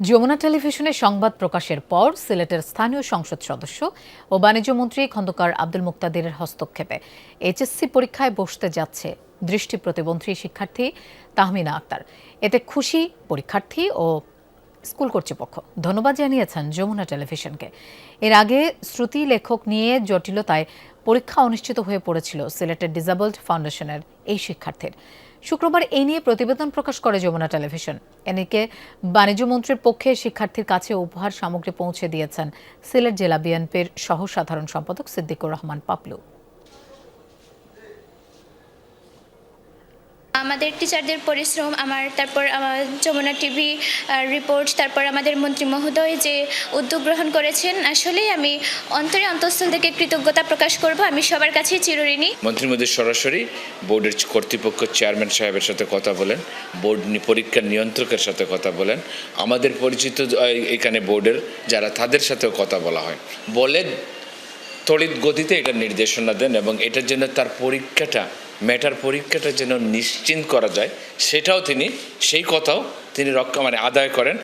যমুনা টেলিভিশনে সংবাদ প্রকাশের পর সিলেটের স্থানীয় সংসদ সদস্য ও বাণিজ্য মন্ত্রী খন্দকার আব্দুল মুক্তাদিরের হস্তক্ষেপে এইচএসসি পরীক্ষায় বসতে যাচ্ছে দৃষ্টি প্রতিবন্ধী শিক্ষার্থী তাহমিনা আক্তার। এতে খুশি পরীক্ষার্থী ও স্কুল কর্তৃপক্ষ। ধন্যবাদ জানিয়েছেন যমুনা টেলিভিশনকে। এর আগে শ্রুতি লেখক নিয়ে জটিলতায় পরীক্ষা অনুষ্ঠিত হয়ে পড়েছিল সিলেটের ডিসেবলড ফাউন্ডেশনের এই শিক্ষার্থীর। শুক্রবার এই নিয়ে প্রতিবেদন প্রকাশ করে যমুনা টেলিভিশন। এদিকে বাণিজ্য মন্ত্রীর পক্ষে শিক্ষার্থীর কাছে উপহার সামগ্রী পৌঁছে দিয়েছেন সিলেট জেলা বিএনপির সহ সাধারণ সম্পাদক সিদ্দিকুর রহমান পাপলু। আমাদের টিচারদের পরিশ্রম, তারপর আমার যমুনা টিভি রিপোর্ট, তারপর আমাদের মন্ত্রী মহোদয় যে উদ্যোগ গ্রহণ করেছেন, আসলেই আমি অন্তঃস্থল থেকে কৃতজ্ঞতা প্রকাশ করব। আমি সবার কাছেই চিরঋণী। মন্ত্রী মহোদয় সরাসরি বোর্ডের কর্তৃপক্ষ চেয়ারম্যান সাহেবের সাথে কথা বলেন, বোর্ড পরীক্ষার নিয়ন্ত্রকের সাথে কথা বলেন, আমাদের পরিচিত এখানে বোর্ডের যারা তাদের সাথেও কথা বলা হয়, বলে তড়িৎ গতিতে এটা নির্দেশনা দেন এবং এটার জন্য তার পরীক্ষাটা যেন নিশ্চিন্ত করা যায়, সেটাও তিনি সেই কথাও তিনি আদায় করেন।